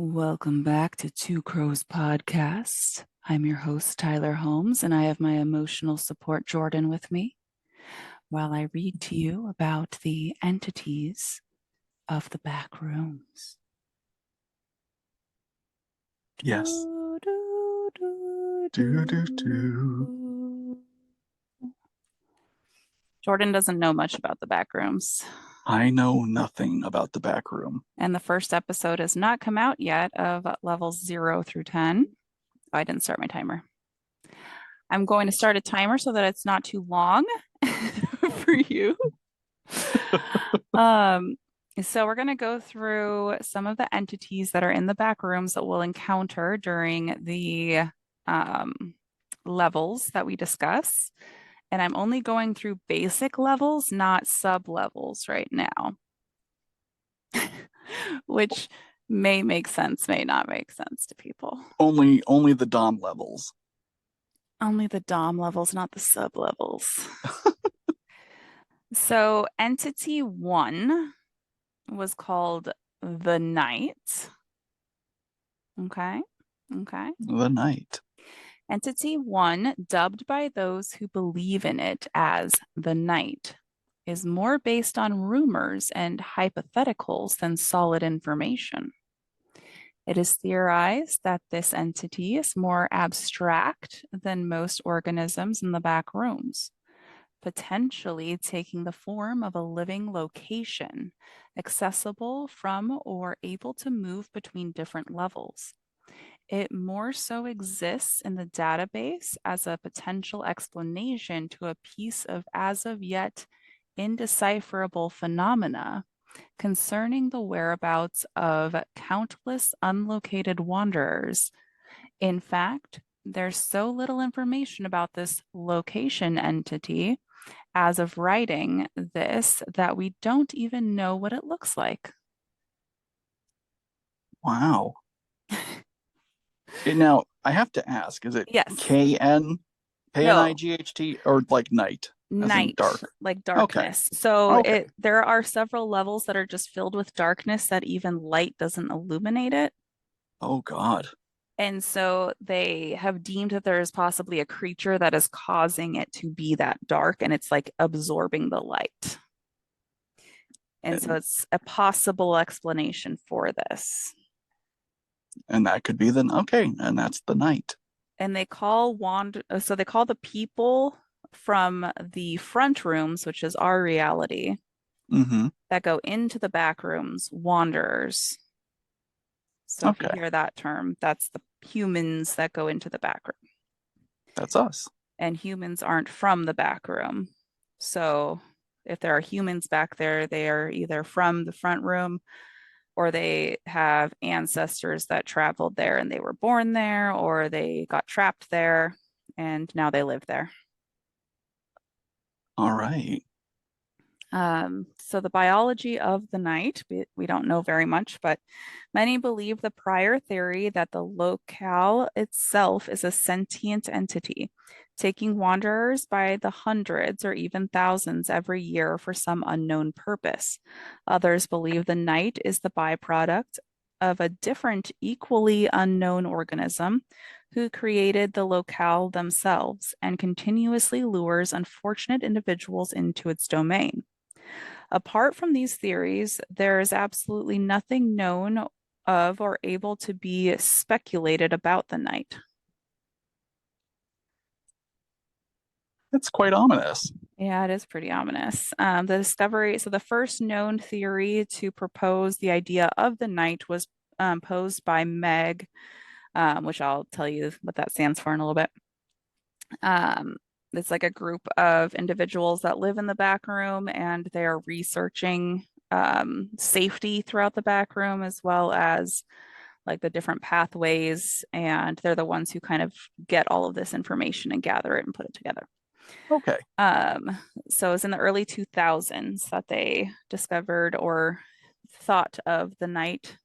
Welcome back to Two Crows Podcast. I'm your host, Tyler Holmes, and I have my emotional support, Jordan, with me while I read to you about the entities of the backrooms. Yes. Jordan doesn't know much about the backrooms, I know nothing about the back room. and the first episode has not come out yet of levels 0 through 10. I didn't start my timer. I'm going to start a timer so that it's not too long for you. Um, so we're going to go through some of the entities that are in the back rooms that we'll encounter during the levels that we discuss. And I'm only going through basic levels, not sub levels right now, which may make sense, may not make sense to people. Only the Dom levels. Only the DOM levels, not the sub levels. So entity 1 was called the Knight. Okay. Okay. The night. Entity 1, dubbed by those who believe in it as the Knight, is more based on rumors and hypotheticals than solid information. It is theorized that this entity is more abstract than most organisms in the back rooms, potentially taking the form of a living location, accessible from or able to move between different levels. It more so exists in the database as a potential explanation to a piece of as of yet indecipherable phenomena concerning the whereabouts of countless unlocated wanderers. In fact, there's so little information about this location entity as of writing this that we don't even know what it looks like. Wow. Now I have to ask, is it Yes. No, K-N-I-G-H-T or like night as in night, dark? like Okay. darkness. So Okay. there are several levels that are just filled with darkness that even light doesn't illuminate it. Oh God. And so they have deemed that there is possibly a creature that is causing it to be that dark and it's like absorbing the light. And so And it's a possible explanation for this. and that could be and that's the night. And they call the people from the front rooms, which is our reality, Mm-hmm. that go into the back rooms, wanderers. So if you Okay. hear that term, that's the humans that go into the back room. That's us. And humans aren't from the back room. So if there are humans back there, they are either from the front room or they have ancestors that traveled there and they were born there, or they got trapped there and now they live there. All right. So the biology of the night, we don't know very much, but many believe the prior theory that the locale itself is a sentient entity, taking wanderers by the hundreds or even thousands every year for some unknown purpose. Others believe the night is the byproduct of a different, equally unknown organism who created the locale themselves and continuously lures unfortunate individuals into its domain. Apart from these theories, there is absolutely nothing known of or able to be speculated about the night. That's quite ominous. Yeah, it is pretty ominous. So the first known theory to propose the idea of the night was posed by Meg, which I'll tell you what that stands for in a little bit. Um, it's like a group of individuals that live in the back room and they are researching safety throughout the back room as well as like the different pathways. And they're the ones who kind of get all of this information and gather it and put it together. Okay. Um, so it was in the early 2000s that they discovered or thought of the night.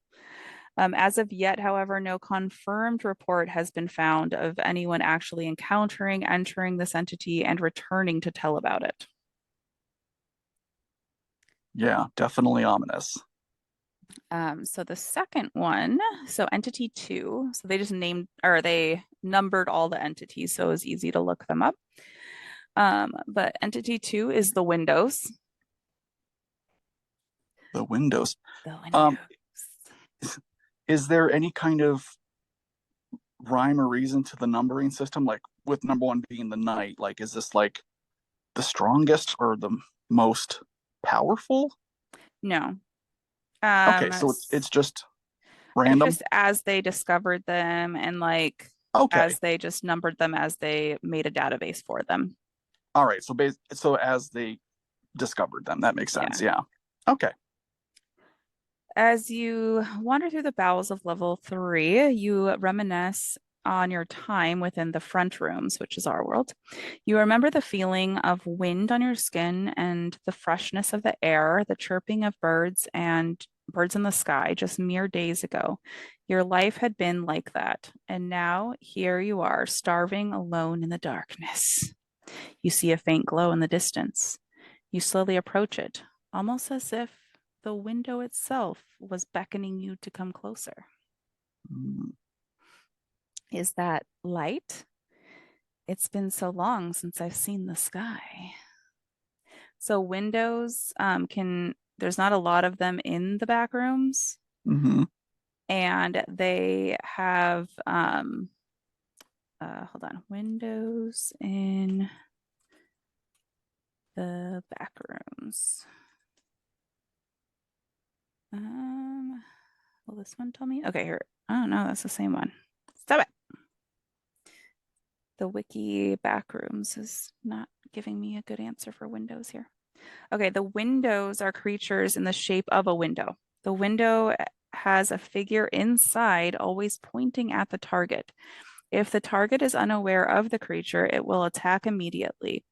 As of yet, however, no confirmed report has been found of anyone actually encountering, entering this entity, and returning to tell about it. Yeah, definitely ominous. So the second one, so entity two, so they just named or they numbered all the entities, so it was easy to look them up. But entity two is the windows. The windows. The Um, windows. is there any kind of rhyme or reason to the numbering system? Like with number one being the night, like is this like the strongest or the most powerful? No. Okay, so it's just It's random. just as they discovered them and like Okay, as they just numbered them as they made a database for them. all right. So as they discovered them, that makes sense. Yeah. Yeah. Okay. As you wander through the bowels of level three, you reminisce on your time within the front rooms, which is our world. You remember the feeling of wind on your skin and the freshness of the air, the chirping of birds and birds in the sky just mere days ago. Your life had been like that. And now here you are, starving alone in the darkness. You see a faint glow in the distance. You slowly approach it, almost as if the window itself was beckoning you to come closer. Mm, Is that light? It's been so long since I've seen the sky. So windows there's not a lot of them in the back rooms, mm-hmm. and they have hold on, windows in the back rooms. Um, will this one tell me? Okay, here. Oh no, that's the same one. Stop it. The wiki backrooms is not giving me a good answer for windows here. Okay, the windows are creatures in the shape of a window. The window has a figure inside, always pointing at the target. If the target is unaware of the creature, it will attack immediately.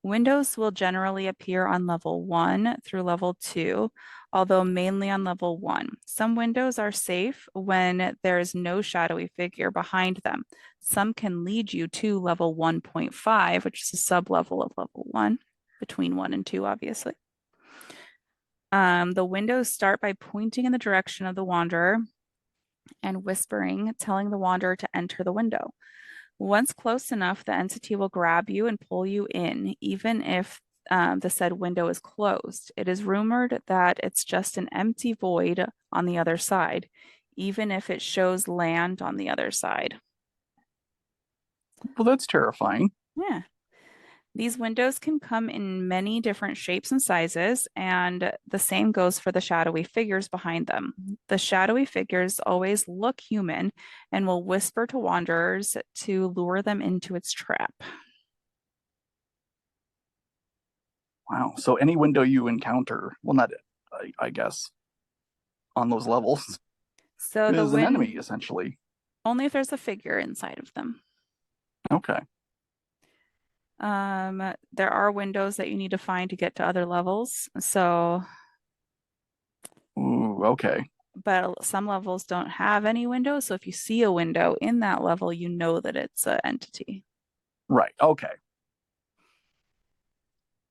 Windows will generally appear on level 1 through level 2, although mainly on level 1. Some windows are safe when there is no shadowy figure behind them. Some can lead you to level 1.5, which is a sub-level of level 1, between 1 and 2, obviously. The windows start by pointing in the direction of the wanderer and whispering, telling the wanderer to enter the window. Once close enough, the entity will grab you and pull you in, even if the said window is closed. It is rumored that it's just an empty void on the other side, even if it shows land on the other side. Well, that's terrifying. Yeah. These windows can come in many different shapes and sizes, and the same goes for the shadowy figures behind them. The shadowy figures always look human and will whisper to wanderers to lure them into its trap. Wow. So any window you encounter, well, not I guess on those levels So the is an enemy wind essentially. only if there's a figure inside of them. Okay. There are windows that you need to find to get to other levels. So, Ooh, okay. but some levels don't have any windows. So if you see a window in that level, you know that it's an entity. Right. Okay.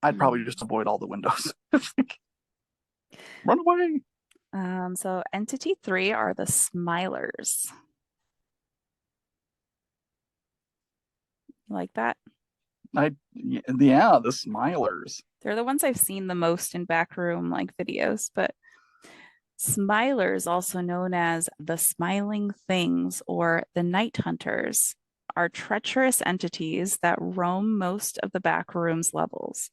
I'd probably just Mm. avoid all the windows. Run away. So entity three are the smilers. You like that? Yeah, the smilers. They're the ones I've seen the most in backroom like videos, but smilers, also known as the smiling things or the night hunters, are treacherous entities that roam most of the backrooms levels.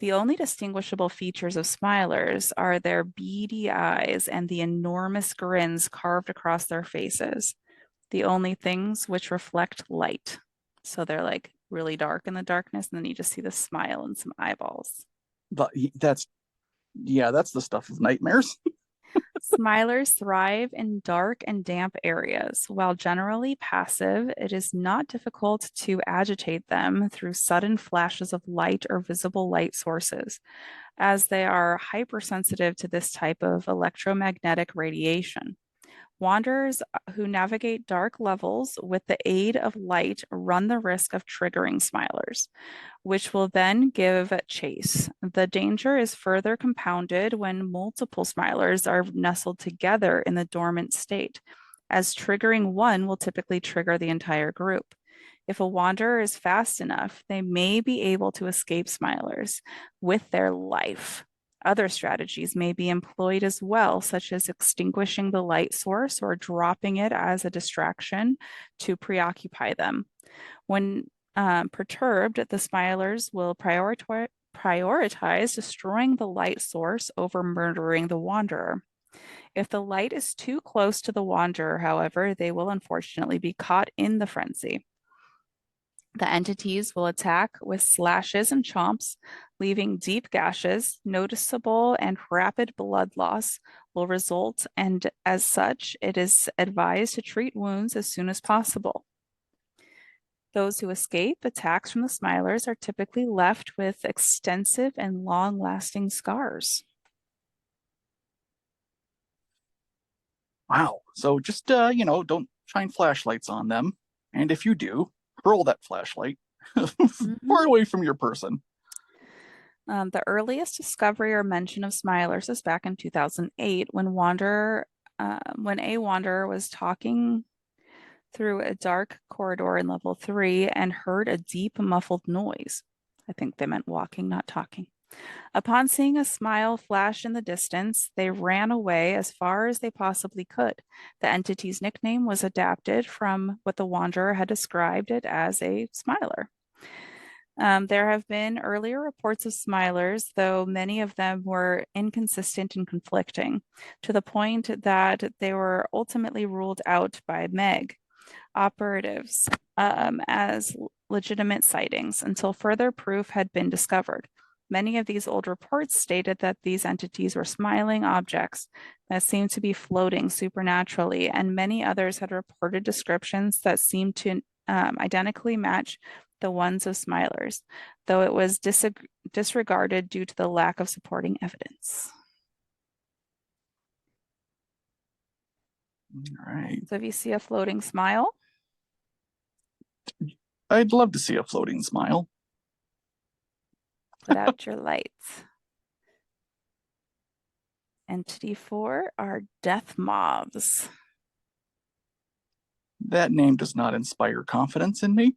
The only distinguishable features of smilers are their beady eyes and the enormous grins carved across their faces, the only things which reflect light. So they're like really dark in the darkness, and then you just see the smile and some eyeballs. But that's yeah, that's the stuff of nightmares. Smilers thrive in dark and damp areas. While generally passive, it is not difficult to agitate them through sudden flashes of light or visible light sources, as they are hypersensitive to this type of electromagnetic radiation. Wanderers who navigate dark levels with the aid of light run the risk of triggering smilers, which will then give chase. The danger is further compounded when multiple smilers are nestled together in the dormant state, as triggering one will typically trigger the entire group. If a wanderer is fast enough, they may be able to escape smilers with their life. Other strategies may be employed as well, such as extinguishing the light source or dropping it as a distraction to preoccupy them. When perturbed, the smilers will prioritize destroying the light source over murdering the wanderer. If the light is too close to the wanderer, however, they will unfortunately be caught in the frenzy. The entities will attack with slashes and chomps, leaving deep gashes. Noticeable and rapid blood loss will result, and as such, it is advised to treat wounds as soon as possible. Those who escape attacks from the smilers are typically left with extensive and long-lasting scars. Wow. So just don't shine flashlights on them. And if you do, hurl that flashlight Mhm. far away from your person. The earliest discovery or mention of smilers is back in 2008 when a wanderer was talking through a dark corridor in level 3 and heard a deep, muffled noise. I think they meant walking, not talking. Upon seeing a smile flash in the distance, they ran away as far as they possibly could. The entity's nickname was adapted from what the wanderer had described it as a smiler. There have been earlier reports of smilers, though many of them were inconsistent and conflicting, to the point that they were ultimately ruled out by Meg operatives as legitimate sightings until further proof had been discovered. Many of these old reports stated that these entities were smiling objects that seemed to be floating supernaturally, and many others had reported descriptions that seemed to identically match the ones of smilers, though it was disregarded due to the lack of supporting evidence. All right. So if you see a floating smile, I'd love to see a floating smile. put out your lights. Entity 4 are death moths. That name does not inspire confidence in me.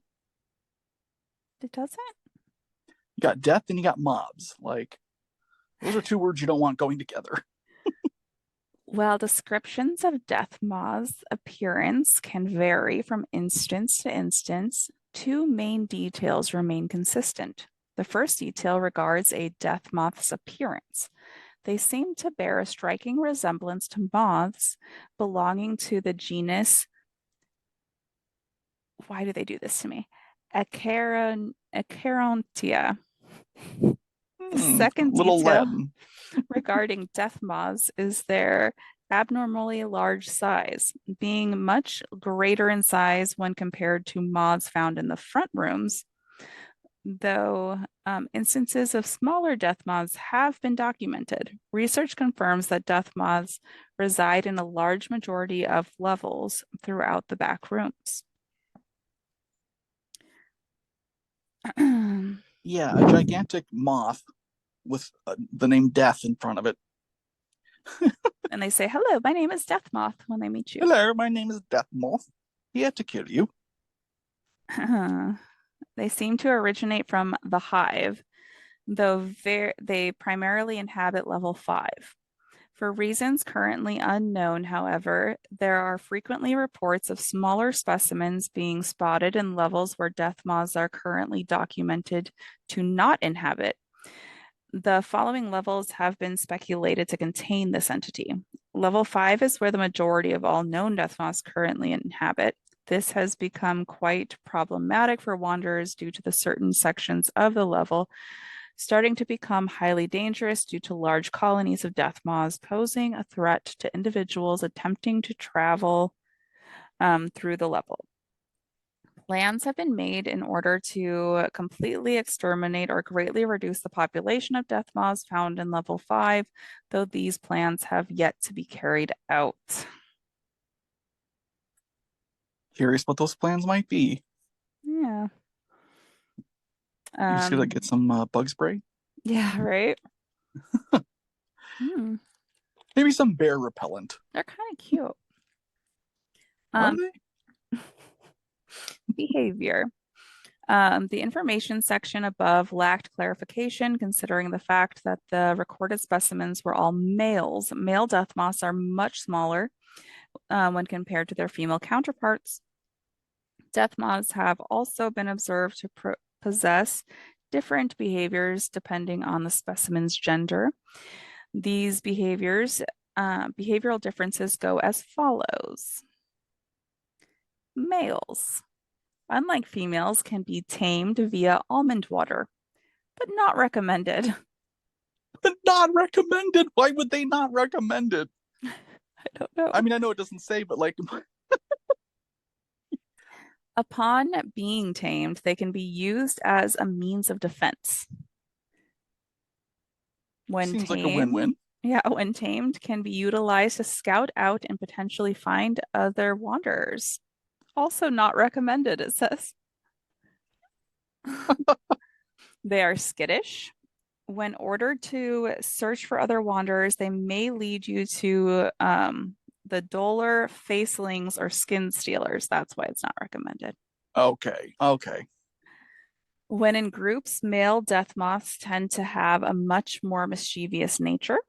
It doesn't? You got death and you got mobs. Like, those are two words you don't want going together. Well, descriptions of death moths' appearance can vary from instance to instance. Two main details remain consistent. The first detail regards a death moth's appearance. They seem to bear a striking resemblance to moths belonging to the genus, why do they do this to me? Acherontia. The second Little detail Latin. regarding death moths is their abnormally large size, being much greater in size when compared to moths found in the front rooms, though instances of smaller death moths have been documented. Research confirms that death moths reside in a large majority of levels throughout the back rooms. Yeah, a gigantic moth with the name Death in front of it. And they say, "Hello, my name is Death Moth," when they meet you. Hello, my name is Death Moth. He had to kill you. They seem to originate from the hive, though they primarily inhabit level 5. For reasons currently unknown, however, there are frequently reports of smaller specimens being spotted in levels where death moths are currently documented to not inhabit. The following levels have been speculated to contain this entity. Level 5 is where the majority of all known death moths currently inhabit. This has become quite problematic for wanderers due to the certain sections of the level starting to become highly dangerous due to large colonies of death moths posing a threat to individuals attempting to travel through the level. Plans have been made in order to completely exterminate or greatly reduce the population of death moths found in level 5, though these plans have yet to be carried out. Curious what those plans might be. Yeah. You should Um, get some bug spray. yeah, right. Hmm. Maybe some bear repellent. They're kind of cute. Are Um, they? behavior. The information section above lacked clarification, considering the fact that the recorded specimens were all males. Male death moths are much smaller when compared to their female counterparts. Death moths have also been observed to possess different behaviors depending on the specimen's gender. These behavioral differences go as follows. Males, unlike females, can be tamed via almond water, but not recommended. Not recommended. Why would they not recommend it? I don't know. I mean, I know it doesn't say, but like, Upon being tamed, they can be used as a means of defense. When seems like a tamed, win-win. yeah, when tamed, can be utilized to scout out and potentially find other wanderers. Also not recommended, it says. They are skittish. When ordered to search for other wanderers, they may lead you to the duller facelings or skin stealers. That's why it's not recommended. Okay, okay. When in groups, male death moths tend to have a much more mischievous nature.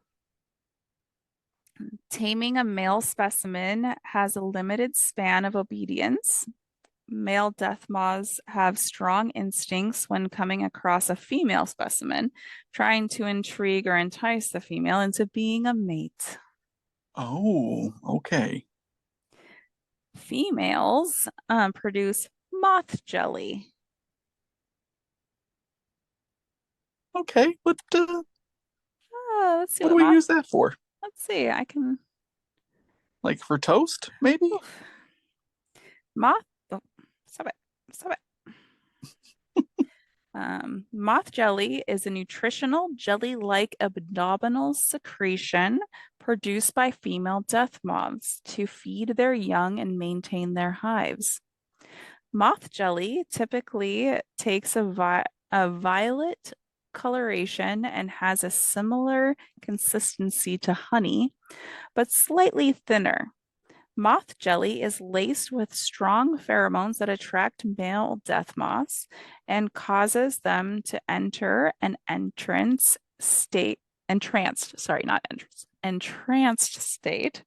Taming a male specimen has a limited span of obedience. Male death moths have strong instincts when coming across a female specimen, trying to intrigue or entice the female into being a mate. Oh, okay. Females produce moth jelly. Okay, Let's see what do what we moth. use that for? Let's see. I can. Like for toast, maybe? Oof. Moth. Oh, stop it. Stop it. Moth jelly is a nutritional jelly-like abdominal secretion produced by female death moths to feed their young and maintain their hives. Moth jelly typically takes a violet coloration and has a similar consistency to honey, but slightly thinner. Moth jelly is laced with strong pheromones that attract male death moths and causes them to enter an entrance state, entranced, sorry, not entrance, entranced state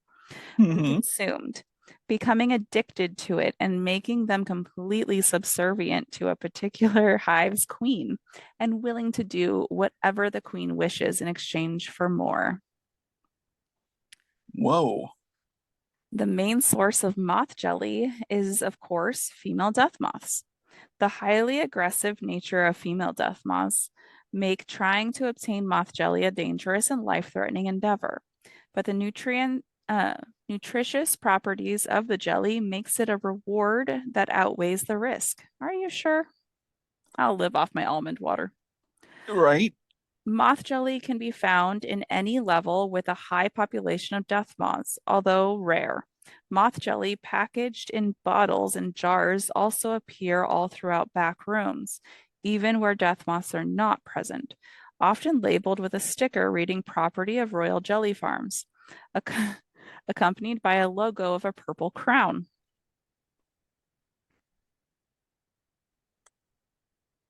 when Hmm. consumed, becoming addicted to it and making them completely subservient to a particular hive's queen and willing to do whatever the queen wishes in exchange for more. Whoa. The main source of moth jelly is, of course, female death moths. The highly aggressive nature of female death moths make trying to obtain moth jelly a dangerous and life-threatening endeavor. But the nutritious properties of the jelly makes it a reward that outweighs the risk. Are you sure? I'll live off my almond water. Right? Moth jelly can be found in any level with a high population of death moths, although rare. Moth jelly packaged in bottles and jars also appear all throughout back rooms, even where death moths are not present, often labeled with a sticker reading property of Royal Jelly Farms, ac- accompanied by a logo of a purple crown.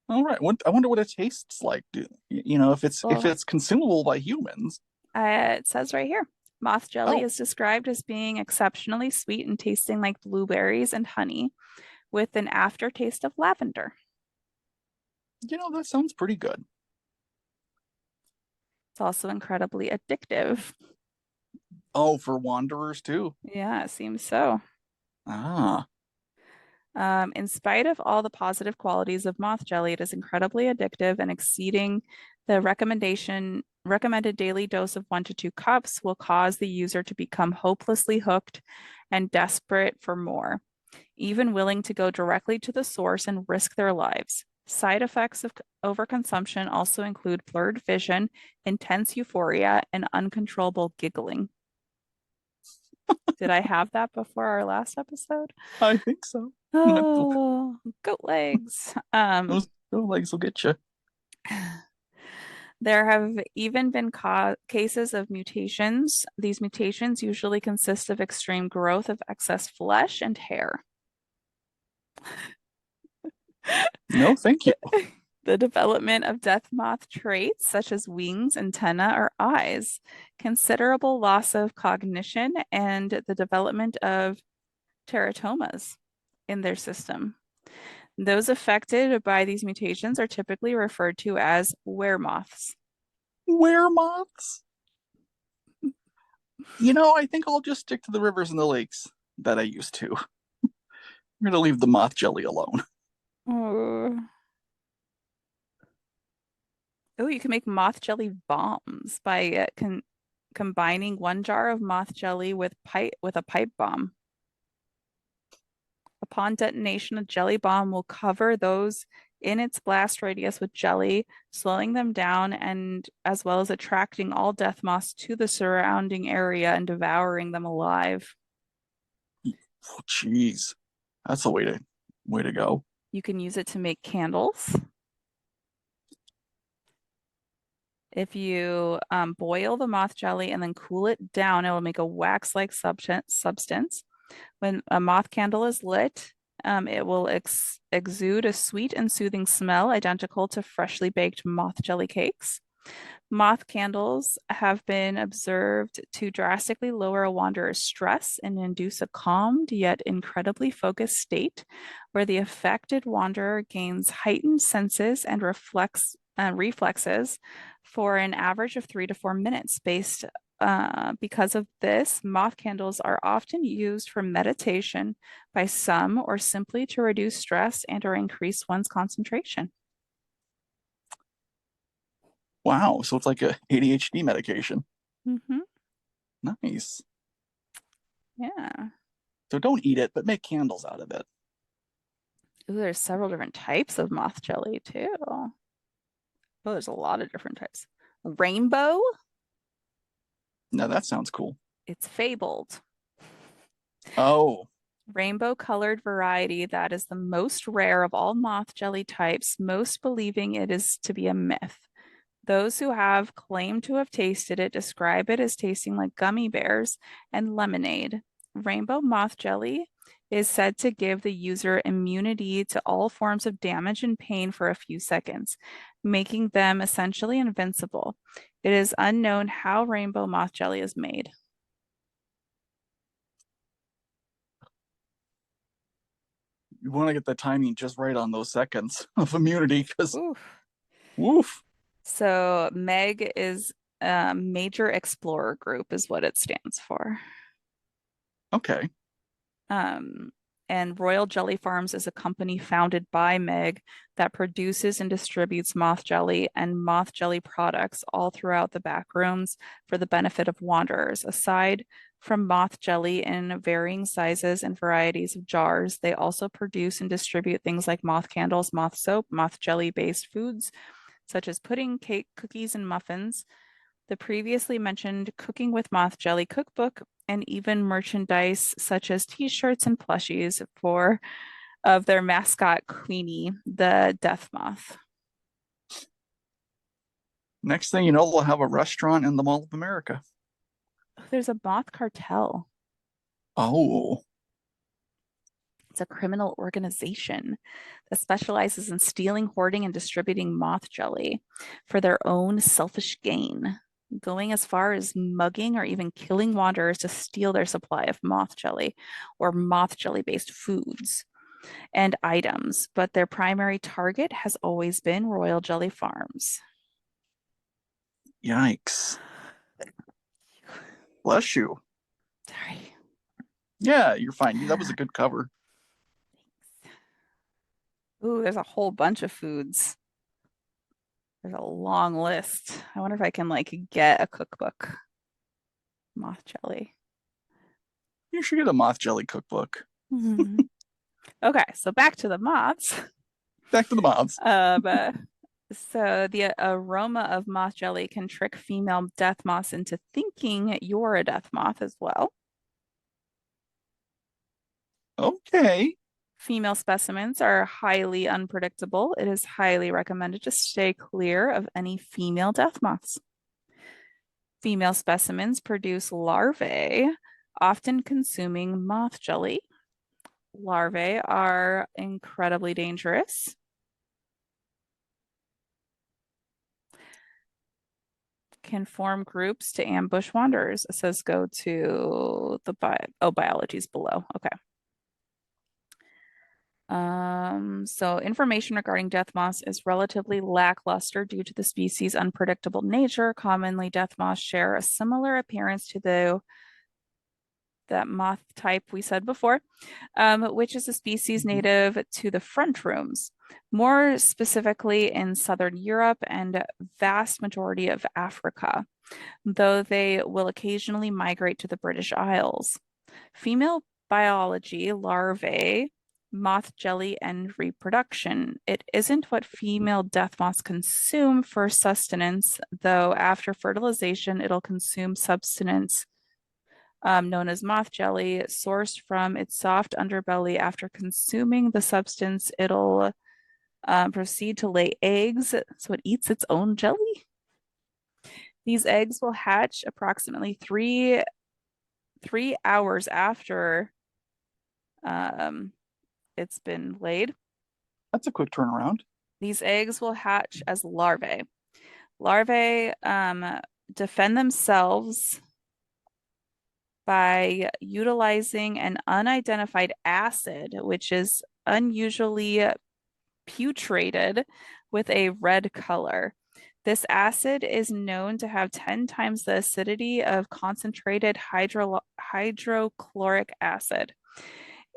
All right. I wonder what it tastes like. If Well, it's consumable by humans. it says right here. Moth jelly Oh, is described as being exceptionally sweet and tasting like blueberries and honey, with an aftertaste of lavender. that sounds pretty good. It's also incredibly addictive. Oh, for wanderers too. Yeah, it seems so. Ah, In spite of all the positive qualities of moth jelly, it is incredibly addictive and exceeding the recommended daily dose of 1 to 2 cups will cause the user to become hopelessly hooked and desperate for more, even willing to go directly to the source and risk their lives. Side effects of overconsumption also include blurred vision, intense euphoria, and uncontrollable giggling. Did I have that before our last episode? I think so. Oh, goat legs. Those legs will get you. There have even been cases of mutations. These mutations usually consist of extreme growth of excess flesh and hair. No, thank you. The development of death moth traits such as wings, antenna, or eyes, considerable loss of cognition, and the development of teratomas in their system. Those affected by these mutations are typically referred to as weremoths. Weremoths. I think I'll just stick to the rivers and the lakes that I used to. I'm gonna leave the moth jelly alone. Oh, oh, you can make moth jelly bombs by combining 1 jar of moth jelly with a pipe bomb. Upon detonation, a jelly bomb will cover those in its blast radius with jelly, slowing them down and as well as attracting all death moths to the surrounding area and devouring them alive. Oh, jeez, that's a way to go. You can use it to make candles. If you boil the moth jelly and then cool it down, it will make a wax-like substance. When a moth candle is lit, it will exude a sweet and soothing smell identical to freshly baked moth jelly cakes. Moth candles have been observed to drastically lower a wanderer's stress and induce a calmed yet incredibly focused state where the affected wanderer gains heightened senses and reflexes for an average of 3 to 4 minutes. Because of this, moth candles are often used for meditation by some or simply to reduce stress and or increase one's concentration. Wow, so it's like a ADHD medication. Hmm. Nice. Yeah. So don't eat it, but make candles out of it. Ooh, there's several different types of moth jelly too. Oh, there's a lot of different types. Rainbow, Now that sounds cool. it's fabled. Oh, Rainbow colored variety that is the most rare of all moth jelly types, most believing it is to be a myth. Those who have claimed to have tasted it describe it as tasting like gummy bears and lemonade. Rainbow moth jelly is said to give the user immunity to all forms of damage and pain for a few seconds, making them essentially invincible. It is unknown how rainbow moth jelly is made. you want to get the timing just right on those seconds of immunity because Oof. woof. So MEG is Major Explorer Group is what it stands for. Okay. Um, and Royal Jelly Farms is a company founded by Meg that produces and distributes moth jelly and moth jelly products all throughout the backrooms for the benefit of wanderers. Aside from moth jelly in varying sizes and varieties of jars, they also produce and distribute things like moth candles, moth soap, moth jelly based foods such as pudding, cake, cookies, and muffins, the previously mentioned Cooking with Moth Jelly cookbook, and even merchandise such as t-shirts and plushies for of their mascot Queenie, the death moth. Next thing you know, we'll have a restaurant in the Mall of America. There's a moth cartel. Oh, It's a criminal organization that specializes in stealing, hoarding, and distributing moth jelly for their own selfish gain, going as far as mugging or even killing wanderers to steal their supply of moth jelly or moth jelly based foods and items. But their primary target has always been Royal Jelly Farms. yikes. Bless you. Sorry. Yeah, you're fine. That was a good cover. Ooh, there's a whole bunch of foods. There's a long list. I wonder if I can like get a cookbook. Moth jelly. You should get a moth jelly cookbook. Mhm. Okay, so back to the moths. Back to the moths. Uh, so the aroma of moth jelly can trick female death moths into thinking you're a death moth as well. Okay. Female specimens are highly unpredictable. It is highly recommended to stay clear of any female death moths. Female specimens produce larvae, often consuming moth jelly. Larvae are incredibly dangerous. Can form groups to ambush wanderers. It says go to the biology's below. Okay. So information regarding death moths is relatively lackluster due to the species' unpredictable nature. Commonly, death moths share a similar appearance to that moth type we said before, which is a species Mhm. native to the front rooms, more specifically in southern Europe and vast majority of Africa, though they will occasionally migrate to the British Isles. Female biology, larvae, moth jelly, and reproduction. It isn't what female death moths consume for sustenance, though after fertilization, it'll consume substance known as moth jelly, sourced from its soft underbelly. After consuming the substance, it'll proceed to lay eggs, so it eats its own jelly. These eggs will hatch approximately three hours after um, it's been laid. That's a quick turnaround. These eggs will hatch as larvae. Larvae defend themselves by utilizing an unidentified acid, which is unusually putreated with a red color. This acid is known to have 10 times the acidity of concentrated hydrochloric acid.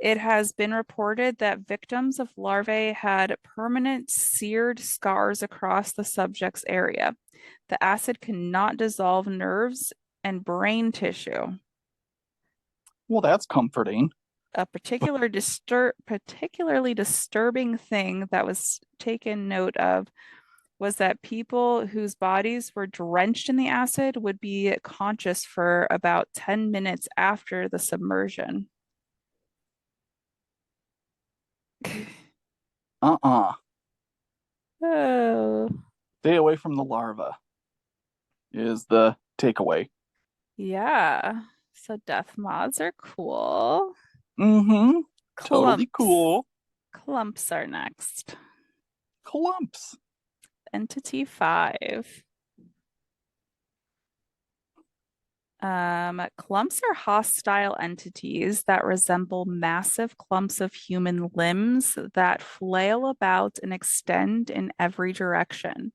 It has been reported that victims of larvae had permanent seared scars across the subject's area. The acid cannot dissolve nerves and brain tissue. Well, that's comforting. A particularly disturbing thing that was taken note of was that people whose bodies were drenched in the acid would be conscious for about 10 minutes after the submersion. Uh-uh. Oh, Stay away from the larva is the takeaway. yeah. So death moths are cool. Mm-hmm. Totally Clumps. cool. Clumps are next. Clumps. Entity 5. Clumps are hostile entities that resemble massive clumps of human limbs that flail about and extend in every direction.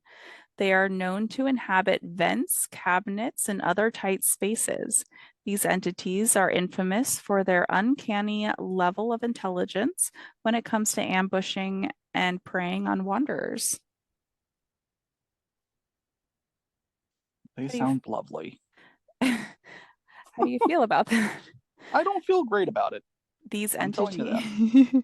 They are known to inhabit vents, cabinets, and other tight spaces. These entities are infamous for their uncanny level of intelligence when it comes to ambushing and preying on wanderers. They How do you sound lovely. how do you feel about that? I don't feel great about it. These I'm telling you entities. that.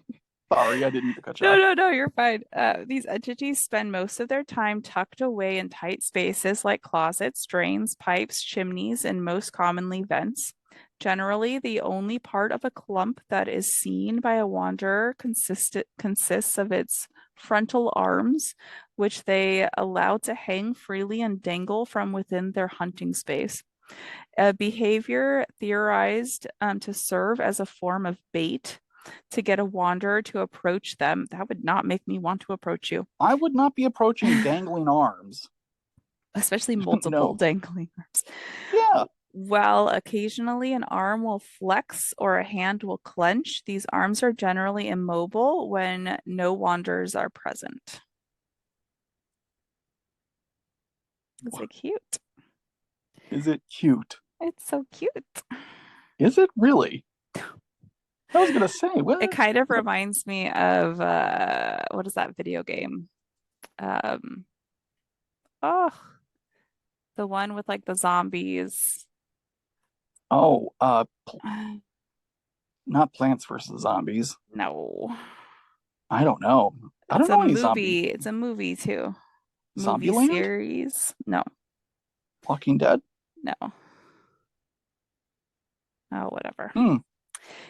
Sorry, I didn't mean to cut you No, off. no, no, you're fine. These entities spend most of their time tucked away in tight spaces like closets, drains, pipes, chimneys, and most commonly vents. Generally, the only part of a clump that is seen by a wanderer consists of its frontal arms, which they allow to hang freely and dangle from within their hunting space. A behavior theorized to serve as a form of bait to get a wanderer to approach them. That would not make me want to approach you, I would not be approaching dangling arms. especially multiple No. dangling arms. Yeah. While occasionally an arm will flex or a hand will clench, these arms are generally immobile when no wanderers are present. Is it cute? Is it cute? It's so cute. Is it really? I was gonna say, It what? kind of reminds me of what is that video game? Um, oh, the one with like the zombies. Oh, not Plants vs. Zombies. No. I don't know. I It's don't a know any zombie. movie. It's a movie too. Movie Zombieland? series. No, Walking Dead? no. Oh, whatever. Hmm.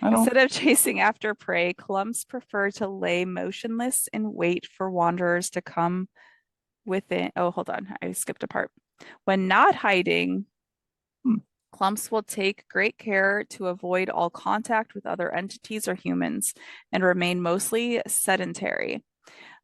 I don't. Instead of chasing after prey, clumps prefer to lay motionless and wait for wanderers to come within. Oh, hold on. I skipped a part. When not hiding, Hmm. clumps will take great care to avoid all contact with other entities or humans and remain mostly sedentary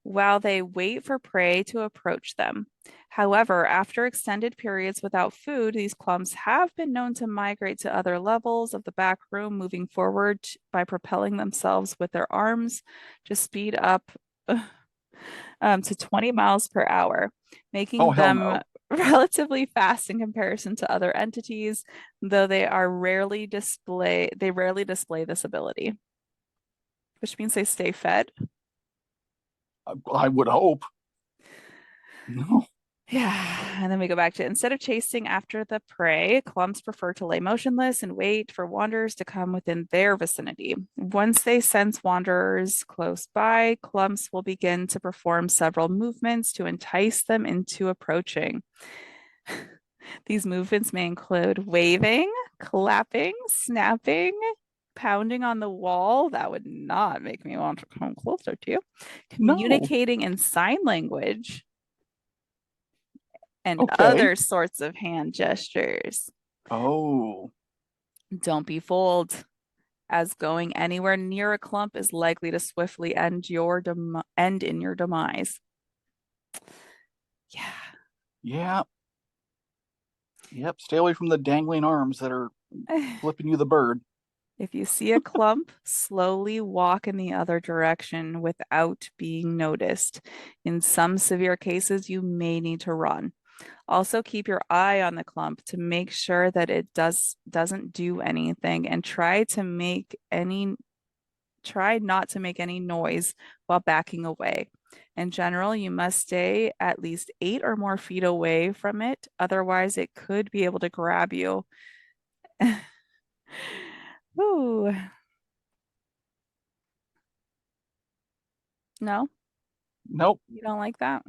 while they wait for prey to approach them. However, after extended periods without food, these clumps have been known to migrate to other levels of the back room, moving forward by propelling themselves with their arms to speed up to 20 miles per hour, Oh, making hell them no. relatively fast in comparison to other entities, though they rarely display this ability, which means they stay fed. I would hope. No. Yeah, and then we go back to instead of chasing after the prey, clumps prefer to lay motionless and wait for wanderers to come within their vicinity. Once they sense wanderers close by, clumps will begin to perform several movements to entice them into approaching. These movements may include waving, clapping, snapping, pounding on the wall. That would not make me want to come closer to you. No. Communicating in sign language and Okay. other sorts of hand gestures. Oh. Don't be fooled, as going anywhere near a clump is likely to swiftly end in your demise. Yeah. Yeah. Yep. Stay away from the dangling arms that are flipping you the bird. If you see a clump, slowly walk in the other direction without being noticed. In some severe cases, you may need to run. Also, keep your eye on the clump to make sure that it doesn't do anything and try not to make any noise while backing away. In general, you must stay at least 8 or more feet away from it. Otherwise, it could be able to grab you. Ooh, no, Nope. you don't like that.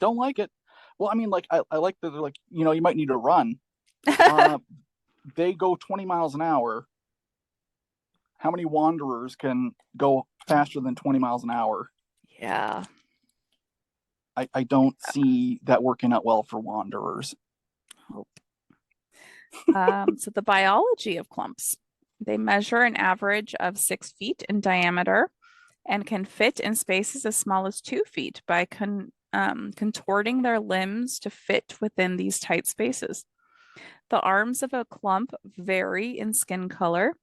Don't like it. Well, I mean, like I like that they're like, you might need to run. Uh, they go 20 miles an hour. How many wanderers can go faster than 20 miles an hour? Yeah. I don't see that working out well for wanderers. So the biology of clumps. They measure an average of 6 feet in diameter and can fit in spaces as small as 2 feet by contorting their limbs to fit within these tight spaces. The arms of a clump vary in skin color,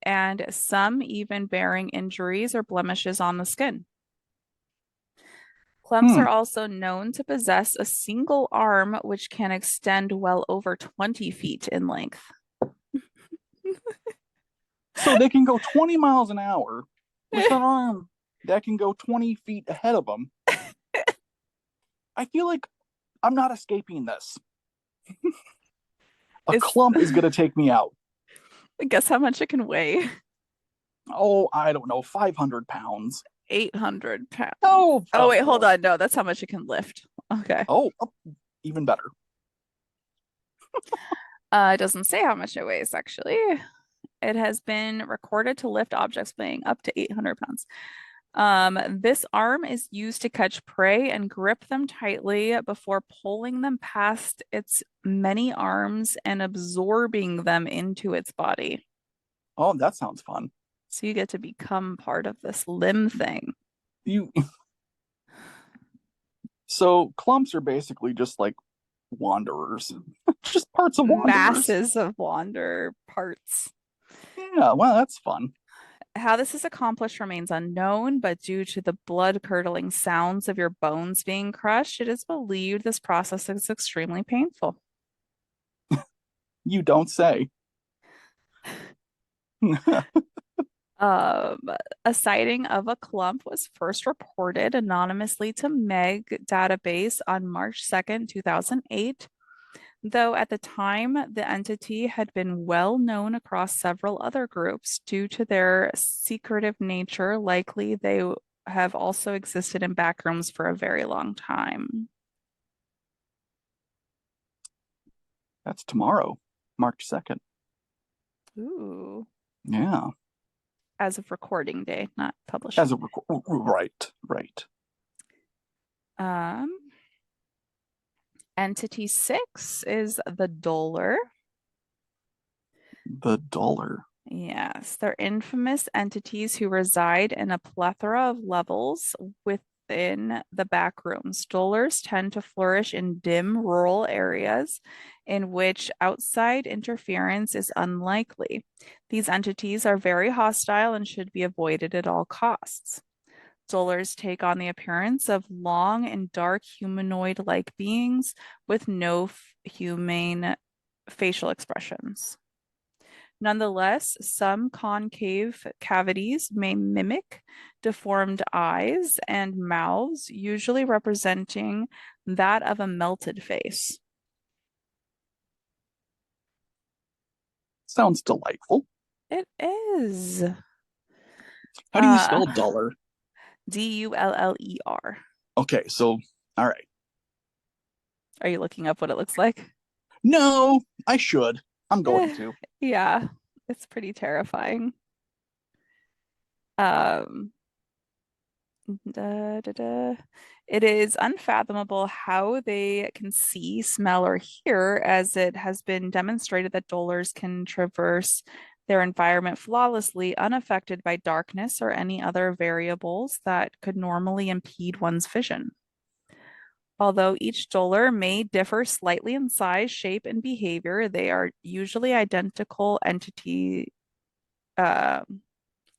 and some even bearing injuries or blemishes on the skin. Clumps Hmm. are also known to possess a single arm which can extend well over 20 feet in length. So they can go 20 miles an hour with an arm that can go 20 feet ahead of them. I feel like I'm not escaping this. A Is clump is going to take me out. guess how much it can weigh? Oh, I don't know, 500 pounds. 800 pounds. Oh, Oh, of wait, hold course. on. No, that's how much it can lift. Okay. Oh, even better. It doesn't say how much it weighs, actually. It has been recorded to lift objects weighing up to 800 pounds. This arm is used to catch prey and grip them tightly before pulling them past its many arms and absorbing them into its body. Oh, that sounds fun. So you get to become part of this limb thing. You So clumps are basically just like wanderers, just parts of wanderers. Masses of wander parts. Yeah, well, that's fun. How this is accomplished remains unknown, but due to the blood-curdling sounds of your bones being crushed, it is believed this process is extremely painful. You don't say. Um, a sighting of a clump was first reported anonymously to Meg database on March 2nd, 2008, though at the time the entity had been well known across several other groups due to their secretive nature. Likely they have also existed in backrooms for a very long time. That's tomorrow, March 2nd. Ooh. Yeah. as of recording day, not As publishing. a right, right. Um, Entity 6 is the dollar. The dollar. Yes, they're infamous entities who reside in a plethora of levels within the backrooms. Dolars tend to flourish in dim rural areas in which outside interference is unlikely. These entities are very hostile and should be avoided at all costs. Dolars take on the appearance of long and dark humanoid-like beings with no humane facial expressions. Nonetheless, some concave cavities may mimic deformed eyes and mouths, usually representing that of a melted face. Sounds delightful. It is. How do you Uh, spell dollar? Duller. Okay, so all right. Are you looking up what it looks like? No, I should. I'm going Eh, to. yeah, it's pretty terrifying. Um, Da, da, da. It is unfathomable how they can see, smell, or hear, as it has been demonstrated that dolars can traverse their environment flawlessly, unaffected by darkness or any other variables that could normally impede one's vision. Although each dollar may differ slightly in size, shape, and behavior, they are usually uh,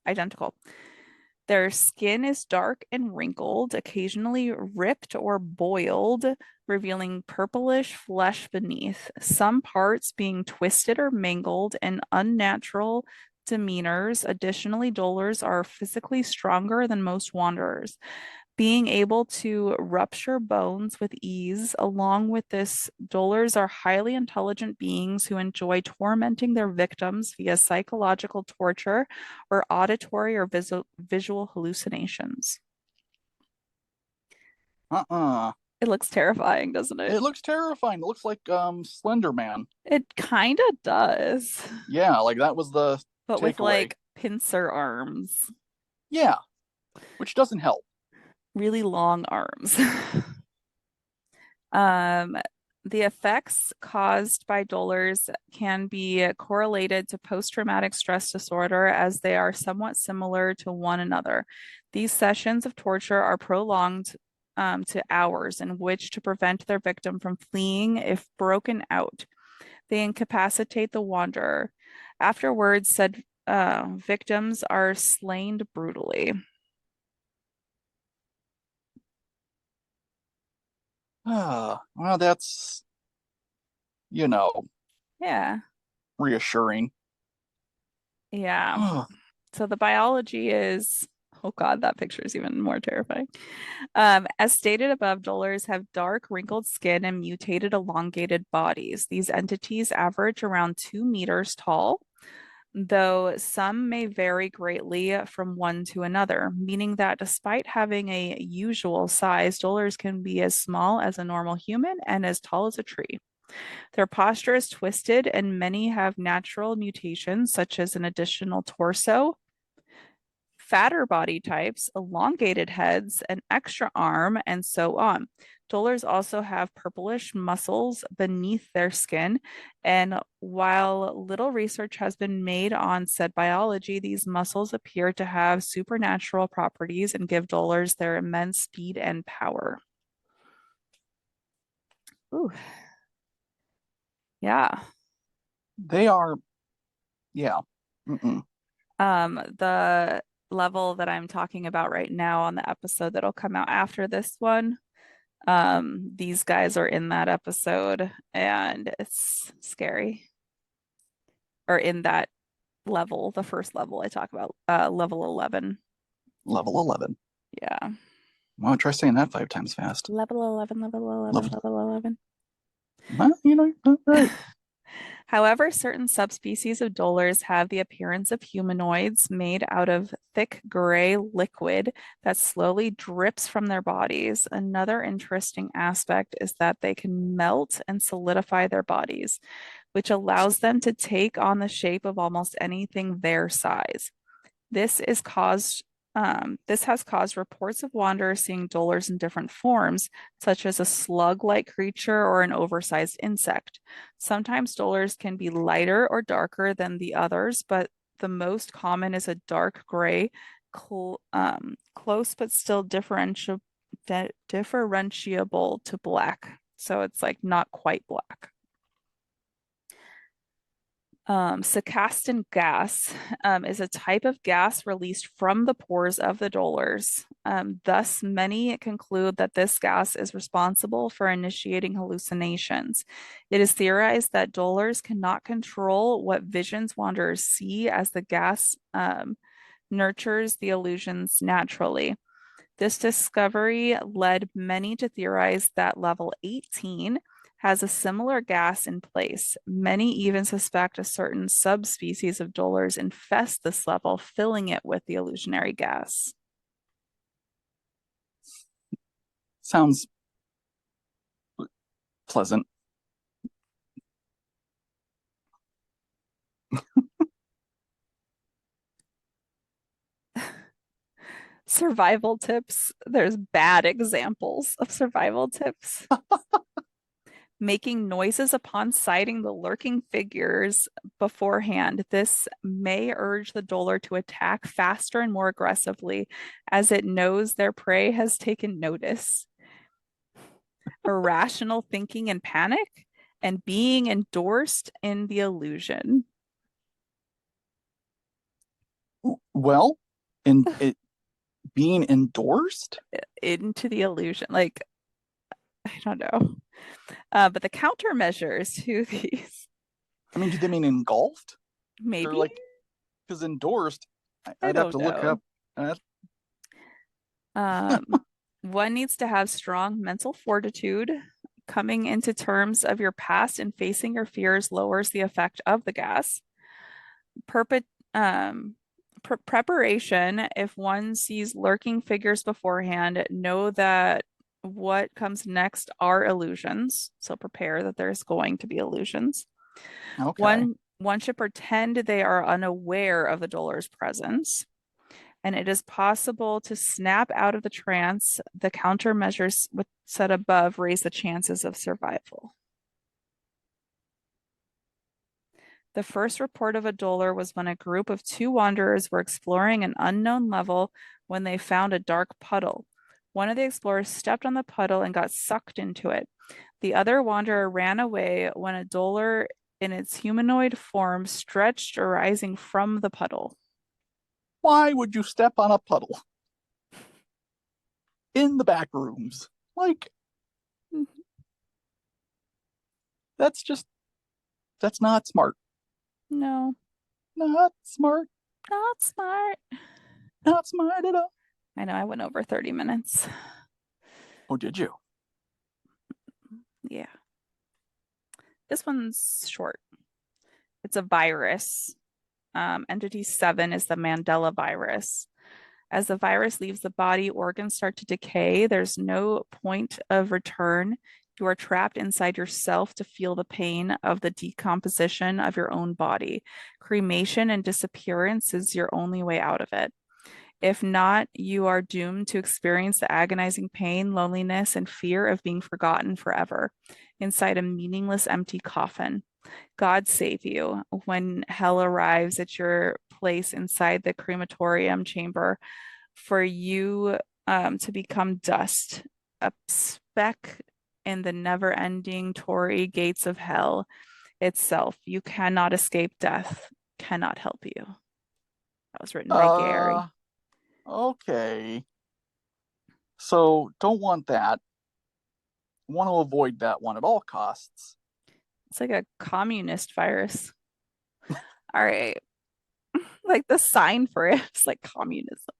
identical. Their skin is dark and wrinkled, occasionally ripped or boiled, revealing purplish flesh beneath, some parts being twisted or mangled in unnatural demeanors. Additionally, dolors are physically stronger than most wanderers, being able to rupture bones with ease. Along with this, dolors are highly intelligent beings who enjoy tormenting their victims via psychological torture or auditory or visual hallucinations. Uh-uh. It looks terrifying, doesn't it? It looks terrifying. It looks like Slender Man. It kind of does, Yeah, like that was the but with takeaway. like pincer arms, Yeah, which doesn't help. really long arms. Um, the effects caused by dolors can be correlated to post-traumatic stress disorder as they are somewhat similar to one another. These sessions of torture are prolonged to hours in which to prevent their victim from fleeing if broken out. They incapacitate the wanderer. Afterwards, said victims are slain brutally. Well, that's, you know, Yeah, reassuring. yeah. So the biology is, oh God, that picture is even more terrifying. As stated above, dolors have dark, wrinkled skin and mutated, elongated bodies. These entities average around 2 meters tall, though some may vary greatly from one to another, meaning that despite having a usual size, dolors can be as small as a normal human and as tall as a tree. Their posture is twisted, and many have natural mutations, such as an additional torso, fatter body types, elongated heads, an extra arm, and so on. Dolars also have purplish muscles beneath their skin, and while little research has been made on said biology, these muscles appear to have supernatural properties and give dolars their immense speed and power. Ooh, yeah. They are, yeah. Mm-mm. The level that I'm talking about right now on the episode that'll come out after this one, these guys are in that episode and it's scary. Or in that level, the first level I talk about, level 11. Level 11. Yeah. Well, try saying that 5 times fast. Level 11, level 11, Level, level 11. well, right. However, certain subspecies of dolors have the appearance of humanoids made out of thick gray liquid that slowly drips from their bodies. Another interesting aspect is that they can melt and solidify their bodies, which allows them to take on the shape of almost anything their size. This is caused this has caused reports of wanderers seeing dolors in different forms, such as a slug-like creature or an oversized insect. Sometimes dolors can be lighter or darker than the others, but the most common is a dark gray, close but still differentiable to black. So it's like not quite black. Sarcastin gas is a type of gas released from the pores of the dolors. Thus, many conclude that this gas is responsible for initiating hallucinations. It is theorized that dolors cannot control what visions wanderers see as the gas nurtures the illusions naturally. This discovery led many to theorize that level 18 has a similar gas in place. Many even suspect a certain subspecies of dolors infest this level, filling it with the illusionary gas. Sounds pleasant. Survival tips. There's bad examples of survival tips. Making noises upon sighting the lurking figures beforehand. This may urge the dolor to attack faster and more aggressively as it knows their prey has taken notice. Irrational thinking and panic, and being endorsed in the illusion. Well, in it being endorsed? Into the illusion. Like, I don't know. But the countermeasures to these, I mean, do they mean engulfed? They're maybe, like, because endorsed, I I'd have don't to look up. know. Um, one needs to have strong mental fortitude. Coming into terms of your past and facing your fears lowers the effect of the gas. Perpet Preparation. If one sees lurking figures beforehand, know that what comes next are illusions. So prepare that there's going to be illusions. Okay. One should pretend they are unaware of the dolor's presence, and it is possible to snap out of the trance. The countermeasures set above raise the chances of survival. The first report of a dolor was when a group of two wanderers were exploring an unknown level when they found a dark puddle. One of the explorers stepped on the puddle and got sucked into it. The other wanderer ran away when a dolor in its humanoid form stretched arising from the puddle. Why would you step on a puddle in the back rooms? Like, that's just, that's not smart. No, Not smart. not smart. Not smart at all. I know I went over 30 minutes. Oh, did you? Yeah. This one's short. It's a virus. Entity 7 is the Mandela virus. As the virus leaves the body, organs start to decay. There's no point of return. You are trapped inside yourself to feel the pain of the decomposition of your own body. Cremation and disappearance is your only way out of it. If not, you are doomed to experience the agonizing pain, loneliness, and fear of being forgotten forever inside a meaningless, empty coffin. God save you when hell arrives at your place inside the crematorium chamber for you to become dust, a speck in the never ending tory gates of hell itself. You cannot escape death, cannot help you. That was written by Uh, Gary. okay. So don't want that. Want to avoid that one at all costs. It's like a communist virus. All right. Like the sign for it is like communism.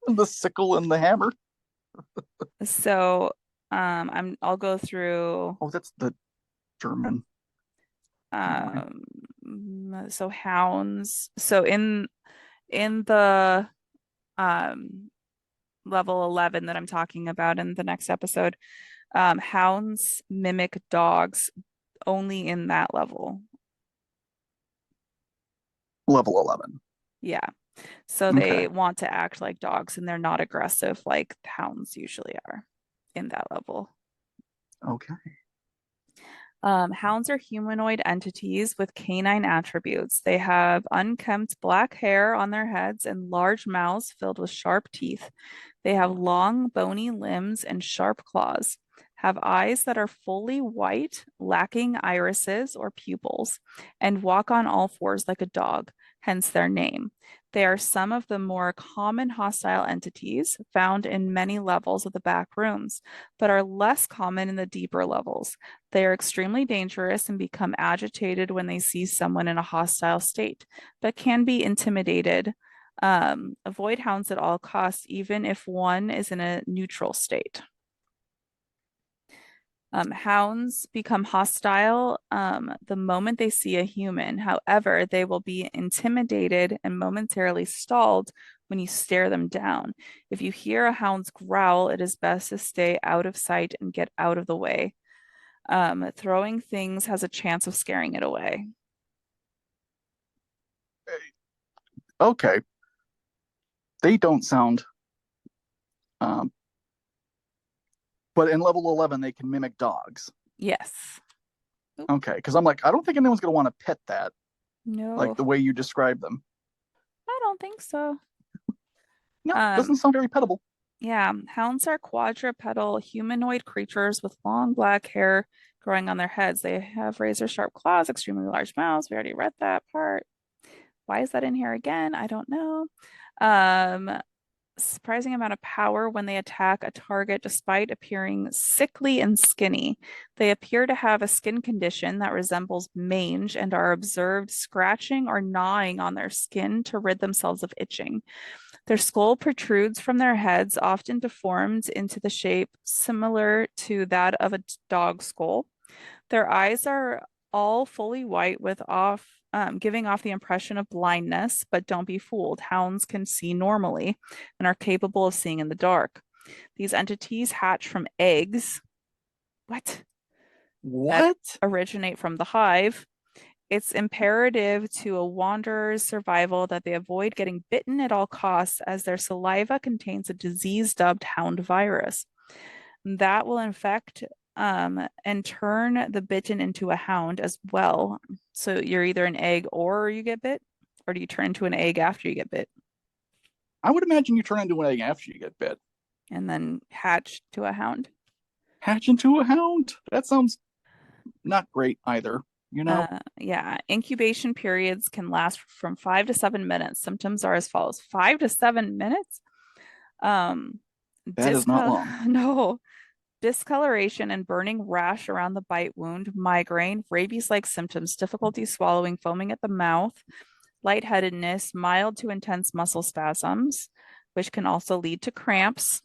The sickle and the hammer. So I'll go through Oh, that's the German. Never mind. um so hounds. So in the um level 11 that I'm talking about in the next episode, hounds mimic dogs only in that level. Level 11. Yeah. So Okay. they want to act like dogs and they're not aggressive like hounds usually are in that level. Okay. Hounds are humanoid entities with canine attributes. They have unkempt black hair on their heads and large mouths filled with sharp teeth. They have long, bony limbs and sharp claws, have eyes that are fully white, lacking irises or pupils, and walk on all fours like a dog, hence their name. They are some of the more common hostile entities found in many levels of the back rooms, but are less common in the deeper levels. They are extremely dangerous and become agitated when they see someone in a hostile state, but can be intimidated. Avoid hounds at all costs, even if one is in a neutral state. Hounds become hostile the moment they see a human. However, they will be intimidated and momentarily stalled when you stare them down. If you hear a hound's growl, it is best to stay out of sight and get out of the way. Throwing things has a chance of scaring it away. Okay. They don't sound, um, but in level 11, they can mimic dogs. Yes. Oop, Okay. Because I'm like, I don't think anyone's going to want to pet that, like no, the way you describe them. I don't think so. No, Um, doesn't sound very pettable. yeah, hounds are quadrupedal humanoid creatures with long black hair growing on their heads. They have razor sharp claws, extremely large mouths. We already read that part. Why is that in here again? I don't know. Um, Surprising amount of power when they attack a target despite appearing sickly and skinny. They appear to have a skin condition that resembles mange and are observed scratching or gnawing on their skin to rid themselves of itching. Their skull protrudes from their heads, often deformed into the shape similar to that of a dog skull. Their eyes are all fully white giving off the impression of blindness, but don't be fooled. Hounds can see normally and are capable of seeing in the dark. These entities hatch from eggs. What? That What? originate from the hive. It's imperative to a wanderer's survival that they avoid getting bitten at all costs, as their saliva contains a disease dubbed hound virus that will infect and turn the bitten into a hound as well. So you're either an egg or you get bit, or do you turn into an egg after you get bit I would imagine you turn into an egg after you get bit. and then hatch to a hound? Hatch into a hound? That sounds not great either, you know? Yeah, incubation periods can last from 5 to 7 minutes. Symptoms are as follows: 5 to 7 minutes. Um, That is not long. no, discoloration and burning rash around the bite wound, migraine, rabies-like symptoms, difficulty swallowing, foaming at the mouth, lightheadedness, mild to intense muscle spasms, which can also lead to cramps,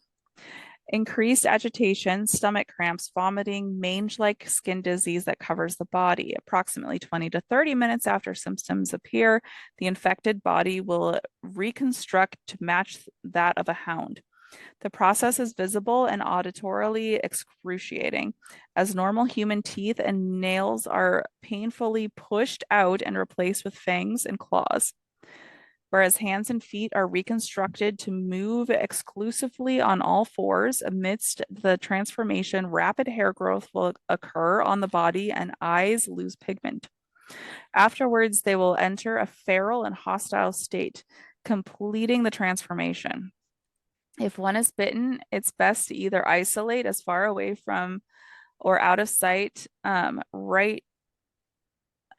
increased agitation, stomach cramps, vomiting, mange-like skin disease that covers the body. Approximately 20 to 30 minutes after symptoms appear, the infected body will reconstruct to match that of a hound. The process is visible and auditorily excruciating, as normal human teeth and nails are painfully pushed out and replaced with fangs and claws, whereas hands and feet are reconstructed to move exclusively on all fours. Amidst the transformation, rapid hair growth will occur on the body and eyes lose pigment. Afterwards, they will enter a feral and hostile state, completing the transformation. If one is bitten, it's best to either isolate as far away from or out of sight, right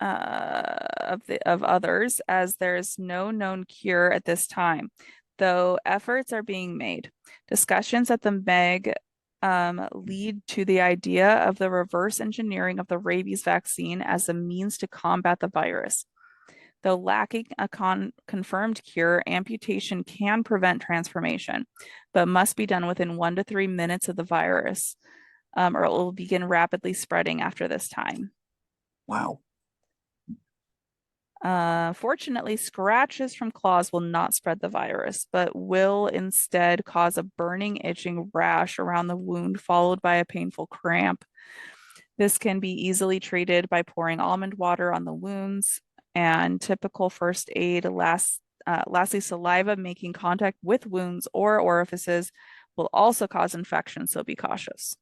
of others, as there is no known cure at this time, though efforts are being made. Discussions at the Meg lead to the idea of the reverse engineering of the rabies vaccine as a means to combat the virus. Though lacking a confirmed cure, amputation can prevent transformation, but must be done within 1 to 3 minutes of the virus, or it will begin rapidly spreading after this time. Wow. Fortunately, scratches from claws will not spread the virus, but will instead cause a burning, itching rash around the wound, followed by a painful cramp. This can be easily treated by pouring almond water on the wounds, and typical first aid lasts Lastly, saliva making contact with wounds or orifices will also cause infection, so be cautious.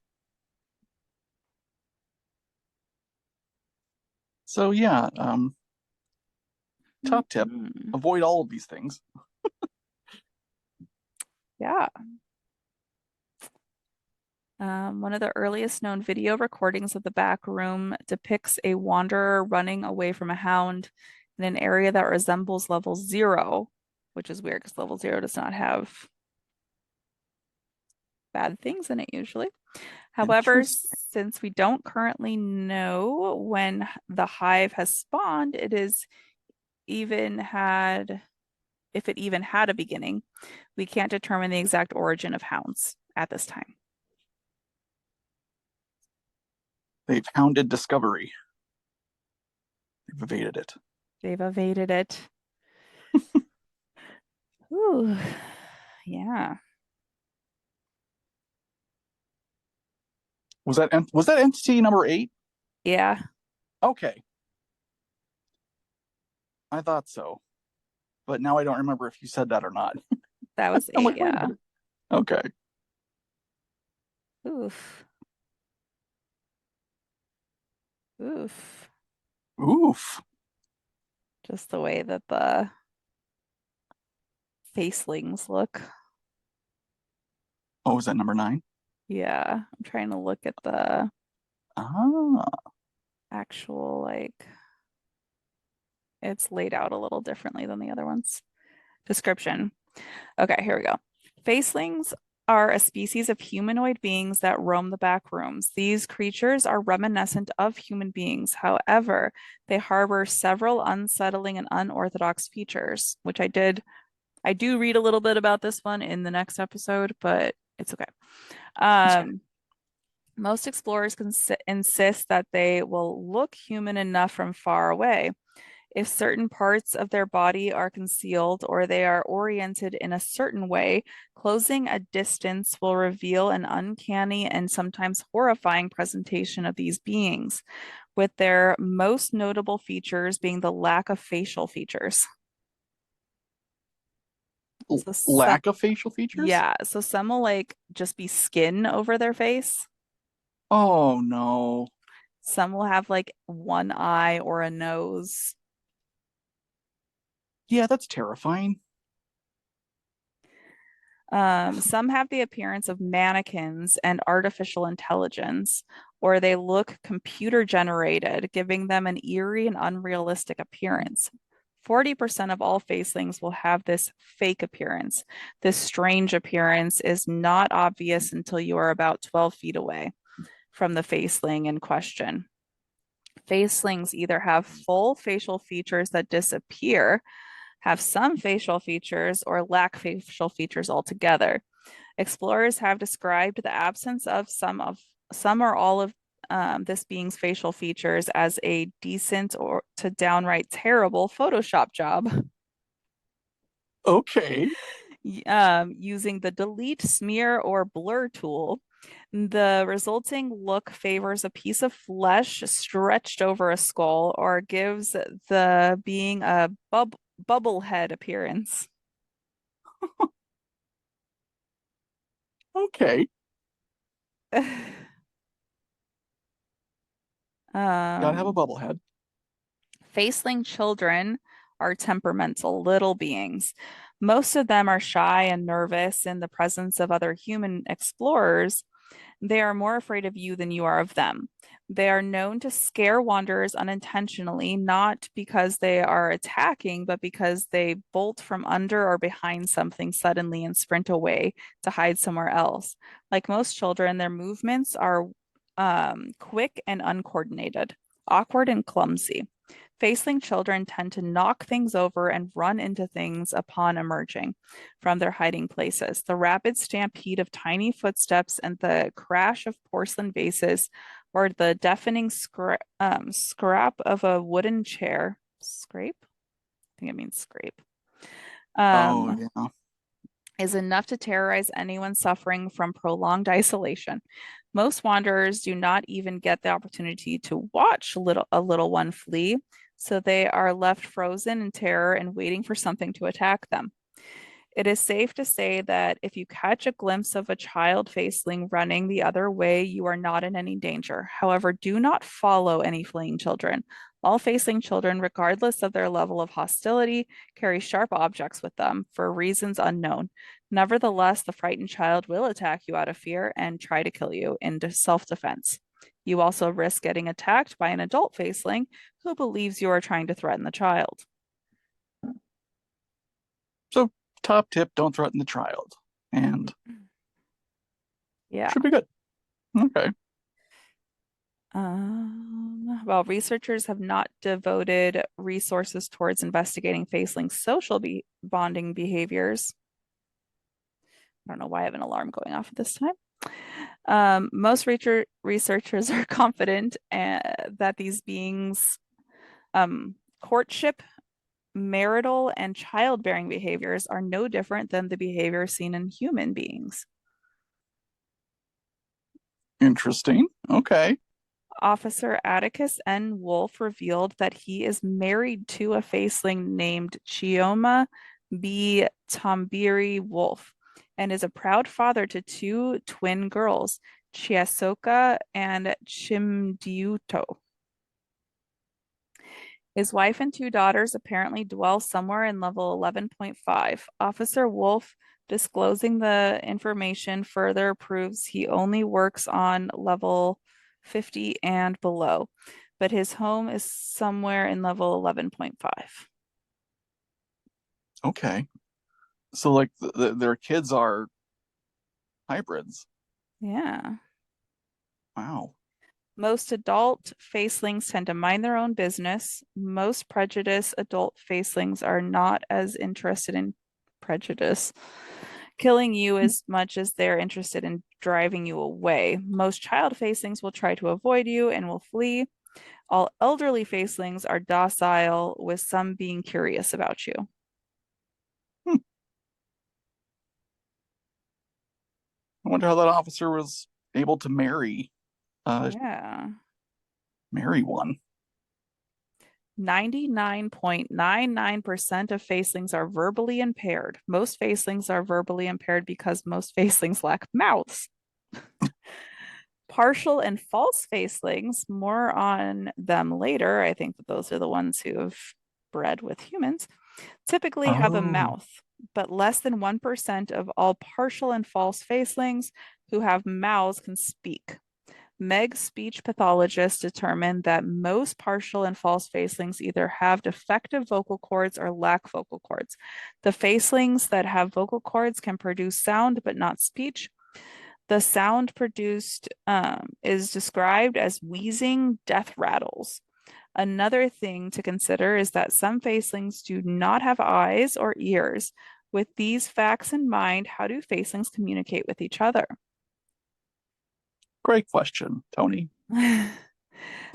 So yeah, top tip, Mhm. avoid all of these things. Yeah. One of the earliest known video recordings of the back room depicts a wanderer running away from a hound in an area that resembles level 0, which is weird because level 0 does not have bad things in it usually. However, Interesting. since we don't currently know when the hive has spawned, it is even had, if it even had a beginning, we can't determine the exact origin of hounds at this time. They've hounded discovery. They've evaded it. They've evaded it. Ooh, yeah. Was that entity number 8? Yeah, Okay, I thought so, but now I don't remember if you said that or not. that was I'm 8, like, wait a yeah. minute. Okay. Oof. Oof. Oof. Just the way that the facelings look. Oh, was that number 9? Yeah, I'm trying to look at the Ah, actual, like, it's laid out a little differently than the other ones. Description. Okay, here we go. Facelings are a species of humanoid beings that roam the back rooms. These creatures are reminiscent of human beings. However, they harbor several unsettling and unorthodox features, which I do read a little bit about this one in the next episode, but it's okay. Um, Most explorers insist that they will look human enough from far away. If certain parts of their body are concealed or they are oriented in a certain way, closing a distance will reveal an uncanny and sometimes horrifying presentation of these beings, with their most notable features being the lack of facial features. So some, lack of facial features? yeah, so some will like just be skin over their face. Oh no. Some will have like one eye or a nose. Yeah, that's terrifying. Some have the appearance of mannequins and artificial intelligence, or they look computer generated, giving them an eerie and unrealistic appearance. 40% of all facelings will have this fake appearance. This strange appearance is not obvious until you are about 12 feet away from the faceling in question. Facelings either have full facial features that disappear, have some facial features, or lack facial features altogether. Explorers have described the absence of some or all of this being's facial features as a decent or to downright terrible Photoshop job. Okay. Using the delete, smear, or blur tool. The resulting look favors a piece of flesh stretched over a skull or gives the being a bubble head appearance. Okay. Gotta have a Um, bubble head. Faceling children are temperamental little beings. Most of them are shy and nervous in the presence of other human explorers. They are more afraid of you than you are of them. They are known to scare wanderers unintentionally, not because they are attacking, but because they bolt from under or behind something suddenly and sprint away to hide somewhere else. Like most children, their movements are quick and uncoordinated, awkward and clumsy. Faceling children tend to knock things over and run into things upon emerging from their hiding places. The rapid stampede of tiny footsteps and the crash of porcelain vases, or the deafening scrap of a wooden chair. Scrape? I think it means scrape. Oh Um, yeah. is enough to terrorize anyone suffering from prolonged isolation. Most wanderers do not even get the opportunity to watch a little one flee. So they are left frozen in terror and waiting for something to attack them. It is safe to say that if you catch a glimpse of a child faceling running the other way, you are not in any danger. However, do not follow any fleeing children. All faceling children, regardless of their level of hostility, carry sharp objects with them for reasons unknown. Nevertheless, the frightened child will attack you out of fear and try to kill you in self-defense. You also risk getting attacked by an adult faceling who believes you are trying to threaten the child. So top tip, don't threaten the child. And Yeah. should be good. Okay. Well, researchers have not devoted resources towards investigating faceling social bonding behaviors. I don't know why I have an alarm going off at this time. Most researchers are confident that these beings' courtship, marital, and childbearing behaviors are no different than the behavior seen in human beings. Interesting. Okay. Officer Atticus N. Wolf revealed that he is married to a faceling named Chioma B. Tambiri Wolf and is a proud father to two twin girls, Chiasoka and Chimdiuto. His wife and two daughters apparently dwell somewhere in level 11.5. Officer Wolf disclosing the information further proves he only works on level 50 and below, but his home is somewhere in level 11.5. Okay. So like their kids are hybrids. Yeah. Wow. Most adult facelings tend to mind their own business. Most prejudiced adult facelings are not as interested in prejudice, killing you as much as they're interested in driving you away. Most child facelings will try to avoid you and will flee. All elderly facelings are docile, with some being curious about you. Hmm. I wonder how that officer was able to uh Yeah. marry one. 99.99% of facelings are verbally impaired. Most facelings are verbally impaired because most facelings lack mouths. Partial and false facelings, more on them later. I think that those are the ones who have bred with humans, typically have a Oh. mouth, but less than 1% of all partial and false facelings who have mouths can speak. Meg's speech pathologist determined that most partial and false facelings either have defective vocal cords or lack vocal cords. The facelings that have vocal cords can produce sound but not speech. The sound produced is described as wheezing death rattles. Another thing to consider is that some facelings do not have eyes or ears. With these facts in mind, how do facelings communicate with each other? Great question, Tony.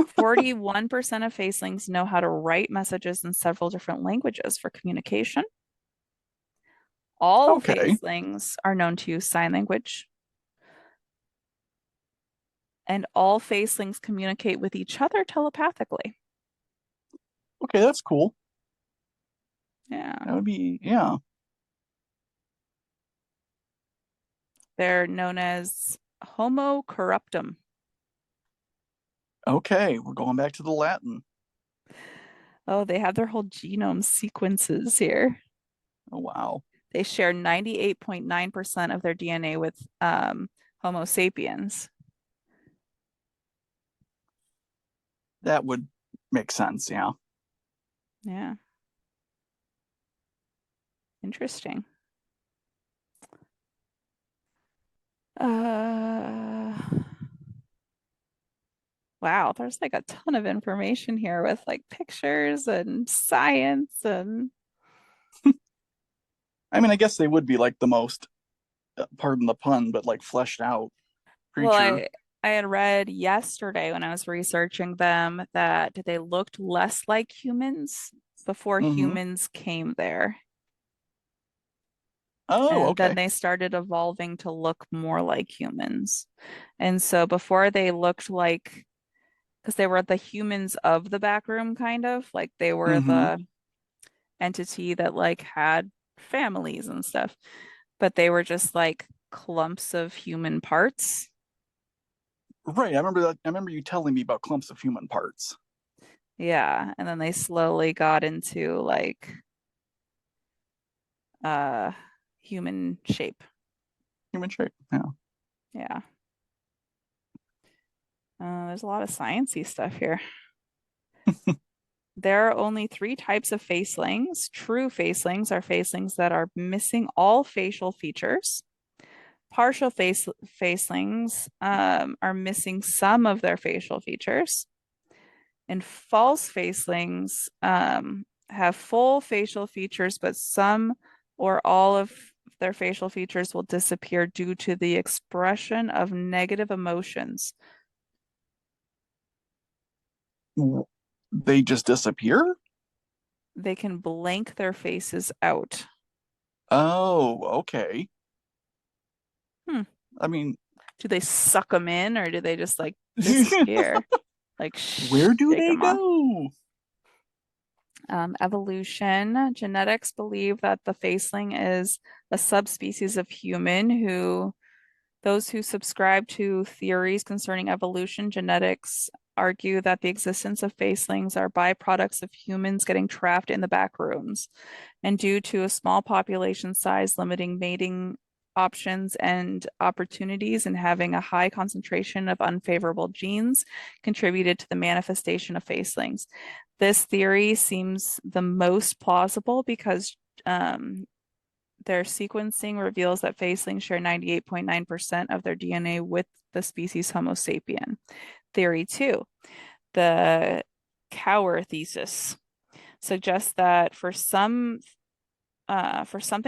41% of facelings know how to write messages in several different languages for communication. All Okay. facelings are known to use sign language, and all facelings communicate with each other telepathically. Okay, that's cool. Yeah, That would be, yeah. they're known as Homo corruptum. Okay, we're going back to the Latin. Oh, they have their whole genome sequences here. Oh, wow. They share 98.9% of their DNA with Homo sapiens. That would make sense, yeah. Yeah, interesting. Uh, wow, there's like a ton of information here with like pictures and science and I mean, I guess they would be like the most, pardon the pun, but like fleshed out well, creature. I had read yesterday when I was researching them that they looked less like humans before Mm-hmm. humans came there. Oh, And then okay. they started evolving to look more like humans. And so before they looked like because they were the humans of the back room, kind of like they were Mm-hmm. the entity that like had families and stuff, but they were just like clumps of human parts. Right. I remember that. I remember you telling me about clumps of human parts. Yeah, and then they slowly got into like uh human shape. Human shape. Yeah. Yeah. There's a lot of sciencey stuff here. There are only three types of facelings. True facelings are facelings that are missing all facial features. Partial facelings are missing some of their facial features. And false facelings have full facial features, but some or all of their facial features will disappear due to the expression of negative emotions. They just disappear? They can blank their faces out. Oh, okay. Hmm. I mean, Do they suck them in or do they just like disappear? Like where do shake they them off. go? Evolution. Genetics believe that the faceling is a subspecies of human who those who subscribe to theories concerning evolution genetics argue that the existence of facelings are byproducts of humans getting trapped in the back rooms, and due to a small population size limiting mating options and opportunities and having a high concentration of unfavorable genes contributed to the manifestation of facelings. This theory seems the most plausible because their sequencing reveals that facelings share 98.9% of their DNA with the species Homo sapien. Theory two, the Cower thesis, suggests that for something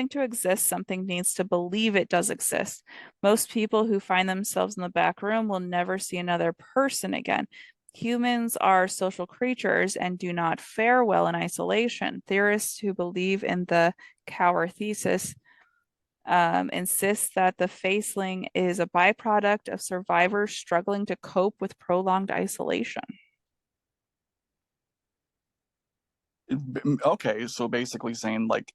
to exist, something needs to believe it does exist. Most people who find themselves in the back room will never see another person again. Humans are social creatures and do not fare well in isolation. Theorists who believe in the Cower thesis insists that the faceling is a byproduct of survivors struggling to cope with prolonged isolation. Okay, so basically saying like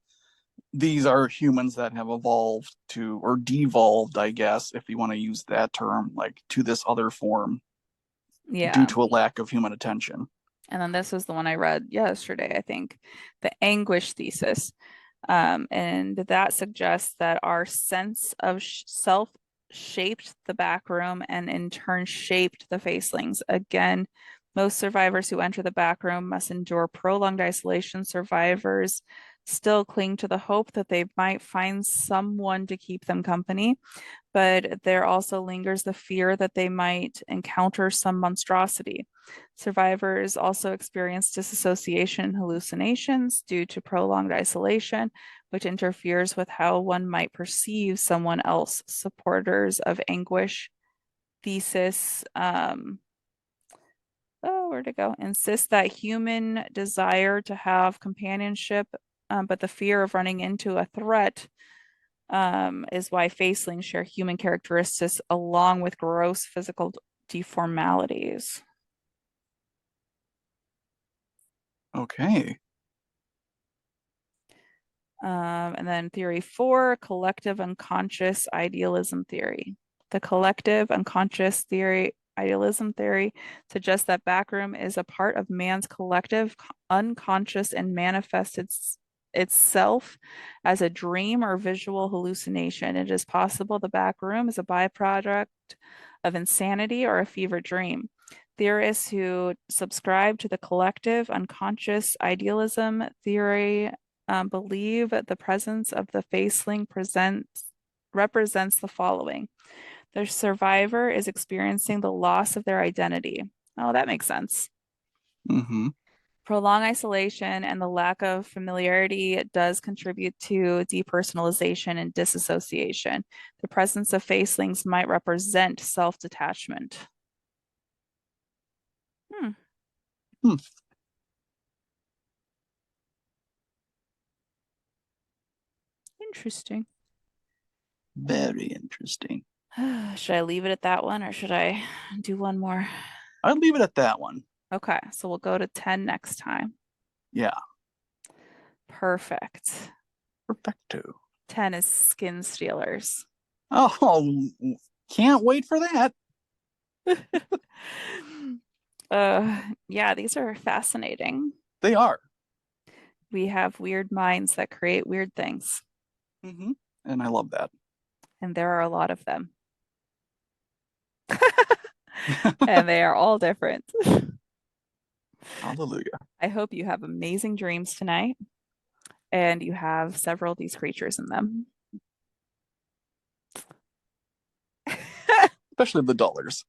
these are humans that have evolved to, or devolved, I guess, if you want to use that term, like to this other form due Yeah. to a lack of human attention. And then this was the one I read yesterday, I think, the anguish thesis. And that suggests that our sense of self shaped the back room and in turn shaped the facelings. Again, most survivors who enter the back room must endure prolonged isolation. Survivors still cling to the hope that they might find someone to keep them company, but there also lingers the fear that they might encounter some monstrosity. Survivors also experience disassociation and hallucinations due to prolonged isolation, which interferes with how one might perceive someone else. Supporters of anguish thesis, where to go? Insist that human desire to have companionship, but the fear of running into a threat is why facelings share human characteristics along with gross physical deformalities. Okay. And then theory four, collective unconscious idealism theory. The collective unconscious theory, idealism theory, suggests that backroom is a part of man's collective unconscious and manifests itself as a dream or visual hallucination. It is possible the back room is a byproduct of insanity or a fever dream. Theorists who subscribe to the collective unconscious idealism theory believe the presence of the faceling represents the following. The survivor is experiencing the loss of their identity. Oh, that makes sense. Mm-hmm. Prolonged isolation and the lack of familiarity does contribute to depersonalization and disassociation. The presence of facelings might represent self-detachment. Hmm, Hmm. interesting. Very interesting. Should I leave it at that one or should I do one more? I'd leave it at that one. Okay, so we'll go to 10 next time. Yeah, Perfect. perfecto. 10 is skin stealers. Oh, can't wait for that. Yeah, these are fascinating. They are. We have weird minds that create weird things, Hmm. And I love that. and there are a lot of them, and they are all different. Hallelujah. I hope you have amazing dreams tonight, and you have several of these creatures in them. Especially the dollars.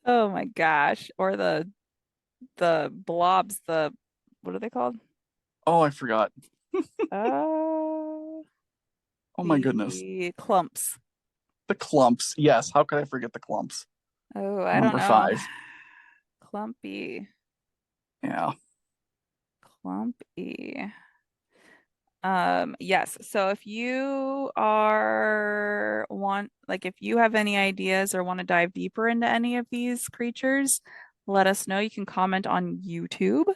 Oh my gosh. Or the blobs, the what are they called? Oh, I forgot. Uh Oh my goodness. the clumps. The clumps. Yes. How could I forget the clumps? Oh, I don't Number know. five. Clumpy. Yeah. Clumpy. Yes. So if you are want like if you have any ideas or want to dive deeper into any of these creatures, let us know. You can comment on YouTube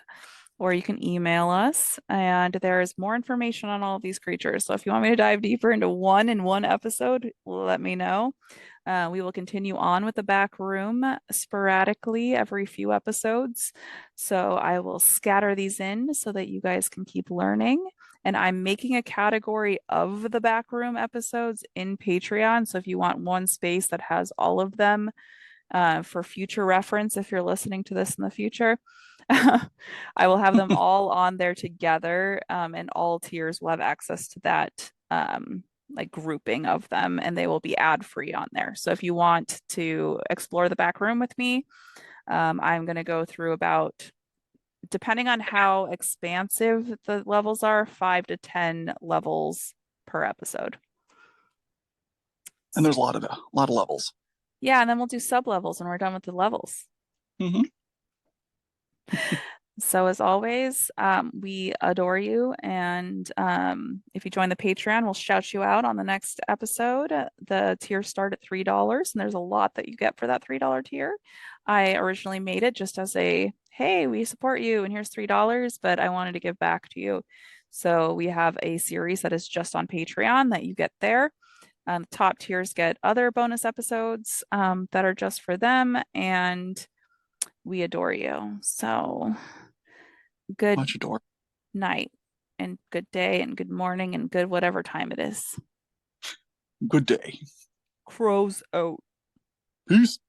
or you can email us, and there is more information on all of these creatures. So if you want me to dive deeper into one in one episode, let me know. We will continue on with the back room sporadically every few episodes. So I will scatter these in so that you guys can keep learning. And I'm making a category of the back room episodes in Patreon. So if you want one space that has all of them for future reference, if you're listening to this in the future, I will have them all on there together, and all tiers will have access to that like grouping of them, and they will be ad free on there. So if you want to explore the back room with me, I'm going to go through about, depending on how expansive the levels are, 5 to 10 levels per episode. And there's a lot of levels. Yeah, and then we'll do sub levels when we're done with the levels. Hmm. So as always, we adore you. And if you join the Patreon, we'll shout you out on the next episode. The tiers start at $3, and there's a lot that you get for that $3 tier. I originally made it just as a, hey, we support you, and here's $3, but I wanted to give back to you. So we have a series that is just on Patreon that you get there. Top tiers get other bonus episodes that are just for them, and we adore you. So good Much adore. night and good day and good morning and good whatever time it is. Good day. Crows out. Peace.